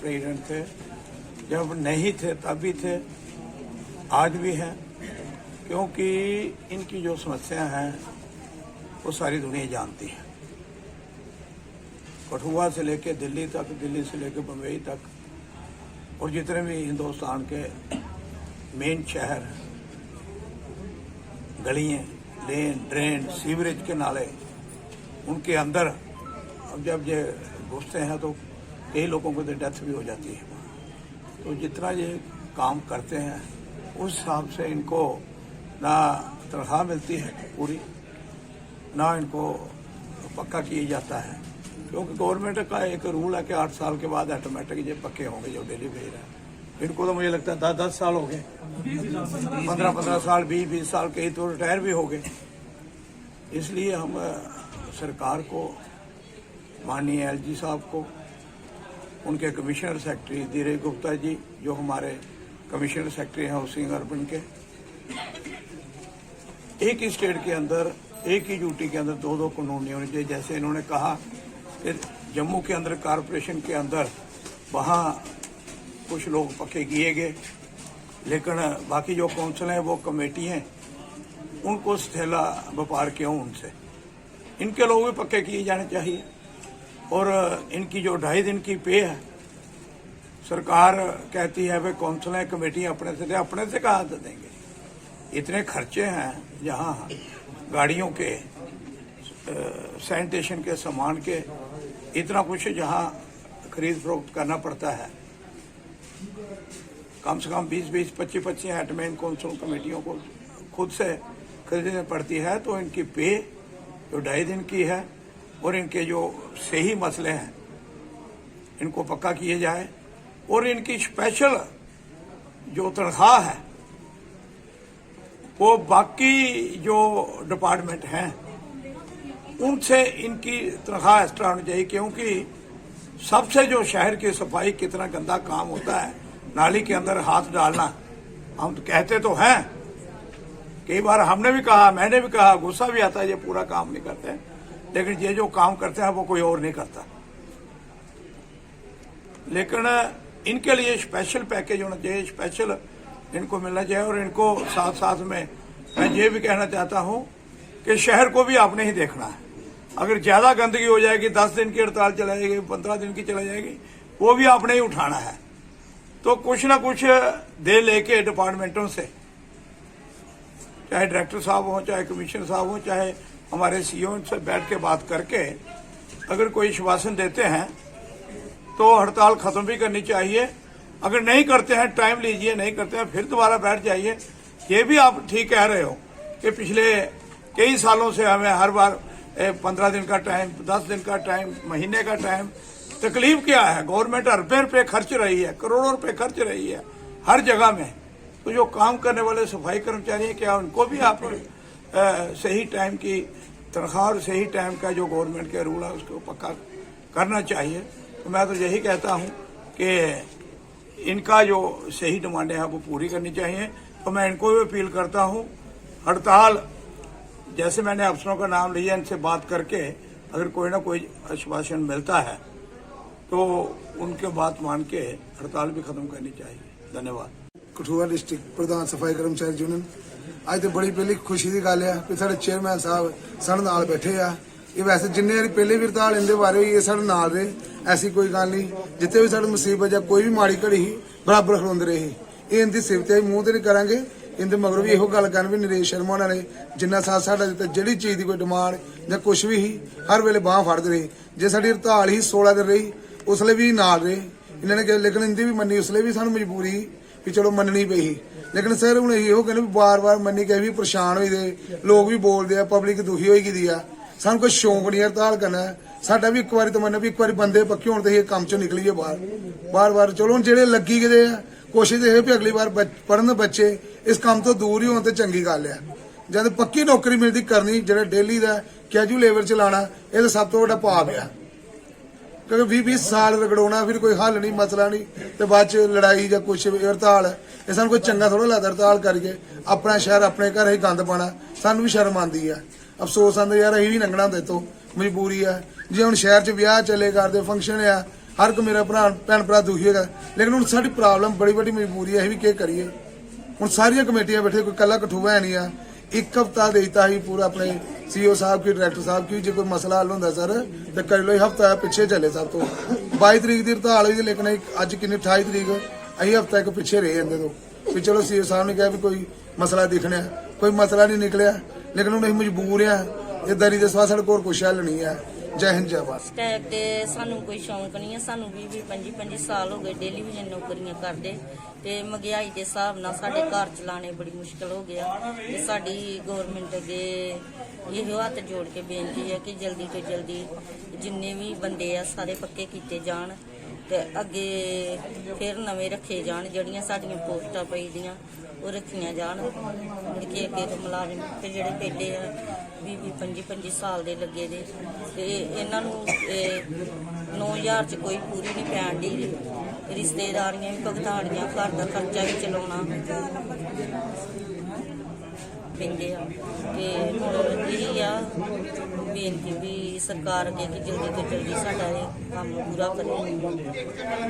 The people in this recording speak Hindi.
प्रेसिडेंट थे, जब नहीं थे तब भी थे, आज भी हैं, क्योंकि इनकी जो समस्या हैं वो सारी दुनिया जानती है। कठुआ से लेके दिल्ली तक, दिल्ली से लेके बम्बई तक, और जितने भी हिंदुस्तान के मेन शहर, गलियाँ, लेन, ड्रेन, सीवरेज के नाले, उनके अंदर अब जब ये घुसते हैं तो कई लोगों को तो डेथ भी हो जाती है। तो जितना ये काम करते हैं उस हिसाब से इनको ना तनख्वाह मिलती है पूरी, ना इनको पक्का किया जाता है, क्योंकि गवर्नमेंट का एक रूल है कि 8 साल के बाद ऑटोमेटिक ये पक्के होंगे जो डेली भेज रहे हैं। इनको तो मुझे लगता है 10-10 साल हो गए, 15-15 साल, 20-20 साल, कई तो रिटायर भी हो गए। इसलिए हम सरकार को, माननीय एलजी साहब को, उनके कमिश्नर सेक्रेटरी धीरेज गुप्ता जी जो हमारे कमिश्नर सेक्रेटरी हैं हाउसिंग अर्बन के, एक ही स्टेट के अंदर, एक ही ड्यूटी के अंदर 2-2 कानून नहीं होने चाहिए। जैसे इन्होंने कहा कि जम्मू के अंदर कॉरपोरेशन के अंदर वहाँ कुछ लोग पक्के किए गए, लेकिन बाकी जो काउंसिल हैं वो कमेटी हैं, उनको स्थैला व्यापार क्यों उनसे, इनके लोग भी पक्के किए जाने चाहिए। और इनकी जो 2.5 दिन की पे है, सरकार कहती है भाई काउंसिलें कमेटियां अपने से कहाँ से देंगे, इतने खर्चे हैं जहाँ गाड़ियों के, सैनिटेशन के सामान के, इतना कुछ जहाँ खरीद फरोख्त करना पड़ता है। कम से कम 20-20, 25-25 हेडमैन काउंसिल कमेटियों को खुद से खरीदनी पड़ती है। तो इनकी पे जो 2.5 दिन की है और इनके जो सही मसले हैं इनको पक्का किए जाए, और इनकी स्पेशल जो तनख्वाह है वो बाकी जो डिपार्टमेंट हैं उनसे इनकी तनख्वाह एक्स्ट्रा होनी चाहिए, क्योंकि सबसे जो शहर की सफाई कितना गंदा काम होता है, नाली के अंदर हाथ डालना, हम तो कहते तो हैं, कई बार हमने भी कहा, मैंने भी कहा, गुस्सा भी आता है, ये पूरा काम नहीं करते, लेकिन ये जो काम करते हैं वो कोई और नहीं करता। लेकिन इनके लिए स्पेशल पैकेज होना चाहिए, स्पेशल इनको मिलना चाहिए। और इनको साथ साथ में मैं ये भी कहना चाहता हूं कि शहर को भी आपने ही देखना है। अगर ज्यादा गंदगी हो जाएगी, 10 दिन की हड़ताल चला जाएगी, 15 दिन की चला जाएगी, वो भी आपने ही उठाना है। तो कुछ ना कुछ दे लेके डिपार्टमेंटों से, चाहे डायरेक्टर साहब हो, चाहे कमिश्नर साहब हो, चाहे हमारे सीईओ से बैठ के बात करके अगर कोई आश्वासन देते हैं तो हड़ताल खत्म भी करनी चाहिए। अगर नहीं करते हैं टाइम लीजिए, नहीं करते हैं फिर दोबारा बैठ जाइए। ये भी आप ठीक कह रहे हो कि पिछले कई सालों से हमें हर बार 15 दिन का टाइम, 10 दिन का टाइम, महीने का टाइम। तकलीफ क्या है, गवर्नमेंट अरबों रुपये खर्च रही है, करोड़ों रुपये खर्च रही है हर जगह में। तो जो काम करने वाले सफाई कर्मचारी हैं, क्या उनको भी आप सही टाइम की तनख्वाह और सही टाइम का जो गवर्नमेंट के रूल है उसको पक्का करना चाहिए। तो मैं तो यही कहता हूं कि इनका जो सही डिमांडें हैं वो पूरी करनी चाहिए। तो मैं इनको भी अपील करता हूं, हड़ताल, जैसे मैंने अफसरों का नाम लिया, इनसे बात करके अगर कोई ना कोई आश्वासन मिलता है तो उनके बात मान के हड़ताल भी खत्म करनी चाहिए। धन्यवाद। कठुआ डिस्ट्रिक्ट प्रधान सफाई कर्मचारी यूनियन, ਅੱਜ ਤੇ ਬੜੀ ਪਹਿਲੀ ਖੁਸ਼ੀ ਦੀ ਗੱਲ ਆ ਕਿ ਸਾਡੇ ਚੇਅਰਮੈਨ ਸਾਹਿਬ ਸਾਡੇ ਨਾਲ ਬੈਠੇ ਆ। ਇਹ ਵੈਸੇ ਜਿੰਨੇ ਵਾਰੀ ਪਹਿਲੇ ਵੀ ਹੜਤਾਲ ਇਹਦੇ ਬਾਰੇ ਇਹ ਸਾਡੇ ਨਾਲ ਰਹੇ, ਐਸੀ ਕੋਈ ਗੱਲ ਨਹੀਂ। ਜਿੱਥੇ ਵੀ ਸਾਡੀ ਮੁਸੀਬਤ ਜਾਂ ਕੋਈ ਵੀ ਮਾੜੀ ਘੜੀ ਸੀ ਬਰਾਬਰ ਖਲੋਂਦੇ ਰਹੇ। ਇਹ ਇਹਦੀ ਸਿਫਤ ਹੈ, ਮੂੰਹ ਤੇ ਨਹੀਂ ਕਰਾਂਗੇ। ਇਹਦੇ ਮਗਰੋਂ ਵੀ ਇਹੋ ਗੱਲ ਕਰਨ ਵੀ ਨਰੇਸ਼ ਸ਼ਰਮਾ ਉਹਨਾਂ ਨੇ ਜਿੰਨਾ ਸਾਥ ਸਾਡਾ ਦਿੱਤਾ, ਜਿਹੜੀ ਚੀਜ਼ ਦੀ ਕੋਈ ਡਿਮਾਂਡ ਜਾਂ ਕੁਝ ਵੀ ਸੀ ਹਰ ਵੇਲੇ ਬਾਂਹ ਫੜਦੇ ਰਹੇ। ਜੇ ਸਾਡੀ ਹੜਤਾਲ ਹੀ 16 ਦਿਨ ਰਹੀ ਉਸ ਲਈ ਵੀ ਨਾਲ ਰਹੇ ਇਹਨਾਂ ਨੇ, ਲੇਕਿਨ ਇਹਦੀ ਵੀ ਮੰਨੀ, ਉਸ ਲਈ ਵੀ ਸਾਨੂੰ ਮਜਬੂਰੀ ਵੀ ਚਲੋ ਮੰਨਣੀ ਪਈ। लेकिन सर हूँ ਇਹੋ कहने भी बार बार मन्नी कह भी परेशान होई दे, लोग भी बोलते हैं, पब्लिक दुखी होई दी आ। सानू कोई शौक नहीं हड़ताल करना, साडा भी एक बार तो मन्ना भी एक बार बंदे पक्के होने ते काम चों निकलीए बार बार। चलो हुण जेहड़े लगी गए कोशिश ये भी अगली बार पढ़न बच्चे इस काम तो दूर ही होने ते चंगी गल है। जब पक्की नौकरी मिलती करनी, जेहड़ा डेली का कैजुअल लेबर चलाना, ये तो सब तो बड़ा पाप है। क्योंकि 20-20 साल रगड़ाना, फिर कोई हल नहीं, मसला नहीं, तो बाद च लड़ाई या कुछ हड़ताल, ये सानू कोई चंगा थोड़ा लगता हड़ताल करके अपना शहर अपने घर ही गंद पाना। सानू भी शर्म आती है, अफसोस आंदा यार असीं भी लंघना होंदा इत्थों, मजबूरी है। जे हुण शहर च ब्याह चले करदे, फंक्शन आ, ਹਰ ਕੋ ਮੇਰਾ ਭੈਣ ਭਰਾ ਦੁਖੀ ਹੈਗਾ, ਲੇਕਿਨ ਹੁਣ ਸਾਡੀ ਪ੍ਰੋਬਲਮ ਬੜੀ ਵੱਡੀ ਮਜਬੂਰੀ ਹੈ ਵੀ ਕੀ ਕਰੀਏ। ਹੁਣ ਸਾਰੀਆਂ ਕਮੇਟੀਆਂ ਬੈਠੇ, ਕੋਈ ਕੱਲਾ ਕਠੂਆ ਹੈ ਨਹੀਂ ਆ। ਇੱਕ ਹਫਤਾ ਦੇਤਾ ਹੀ ਪੂਰਾ ਆਪਣੇ ਸੀਓ ਸਾਹਿਬ ਕੀ ਡਾਇਰੈਕਟਰ ਸਾਹਿਬ ਕੀ, ਜੇ ਕੋਈ ਮਸਲਾ ਹੱਲ ਹੁੰਦਾ ਸਰ ਤੇ ਕਰ ਲੋ। ਹਫਤਾ ਪਿੱਛੇ ਚੱਲੇ ਸਭ ਤੋਂ 22 ਤਰੀਕ ਦੀ ਹੜਤਾਲ ਹੋਈ, ਲੇਕਿਨ ਅੱਜ ਕਿੰਨੀ 28 ਤਰੀਕ, ਅਸੀਂ ਹਫਤਾ ਇੱਕ ਪਿੱਛੇ ਰਹੇ ਜਾਂਦੇ ਤੋਂ ਵੀ ਚਲੋ ਸੀਓ ਸਾਹਿਬ ਨੇ ਕਿਹਾ ਵੀ ਕੋਈ ਮਸਲਾ ਦਿਖਣਾ, ਕੋਈ ਮਸਲਾ ਨਹੀਂ ਨਿਕਲਿਆ। ਲੇਕਿਨ ਹੁਣ ਅਸੀਂ ਮਜਬੂਰ ਆ, ਇਹ ਦਰੀ ਦੇ ਸਵਾ ਸਾਡੇ ਕੋਲ ਕੁਛ ਹੱਲ ਨਹੀਂ ਹੈ। ਜੈ ਹਿੰਦ ਜੈ ਭਾਰਤ। ਸਟੈਕ ਤੇ ਸਾਨੂੰ ਕੋਈ ਸ਼ੌਂਕ ਨਹੀਂ ਹੈ। ਸਾਨੂੰ 20-25 ਸਾਲ ਹੋ ਗਏ ਟੈਲੀਵਿਜ਼ਨ ਨੌਕਰੀਆਂ ਕਰਦੇ, ਤੇ ਮਹਿੰਗਾਈ ਦੇ ਹਿਸਾਬ ਨਾਲ ਸਾਡੇ ਘਰ ਚਲਾਣੇ ਬੜੀ ਮੁਸ਼ਕਲ ਹੋ ਗਿਆ। ਤੇ ਸਾਡੀ ਗਵਰਨਮੈਂਟ ਅੱਗੇ ਇਹੋ ਹੱਥ ਜੋੜ ਕੇ ਬੇਨਤੀ ਹੈ ਕਿ ਜਲਦੀ ਤੋਂ ਜਲਦੀ ਜਿੰਨੇ ਵੀ ਬੰਦੇ ਆ ਸਾਰੇ ਪੱਕੇ ਕੀਤੇ ਜਾਣ, ਤੇ ਅੱਗੇ ਫਿਰ ਨਵੇਂ ਰੱਖੇ ਜਾਣ। ਜਿਹੜੀਆਂ ਸਾਡੀਆਂ ਪੋਸਟਾਂ ਪਈਆਂ ਉਹ ਰੱਖੀਆਂ ਜਾਣ। ਮੁੜ ਕੇ ਅੱਗੇ ਤੋਂ ਮੁਲਾਜ਼ਮ ਤੇ ਜਿਹੜੇ ਪਹਿਲੇ ਆ 20-25 ਸਾਲ ਦੇ ਲੱਗੇ ਦੇ, ਤੇ ਇਹਨਾਂ ਨੂੰ 9000 ਚ ਕੋਈ ਪੂਰੀ ਨਹੀਂ ਪੈਣ ਦੀ। ਰਿਸ਼ਤੇਦਾਰੀਆਂ ਵੀ ਭੁਗਤਾਨੀਆਂ, ਘਰ ਦਾ ਖਰਚਾ ਵੀ ਚਲਾਉਣਾ ਪੈਂਦੇ ਆ। ਤੇ ਹੁਣ ਇਹ ਆ ਬੇਨਤੀ ਵੀ ਸਰਕਾਰ ਅੱਗੇ ਕਿ ਜਲਦੀ ਤੋਂ ਜਲਦੀ ਸਾਡਾ ਇਹ ਕੰਮ ਪੂਰਾ ਕਰੇ।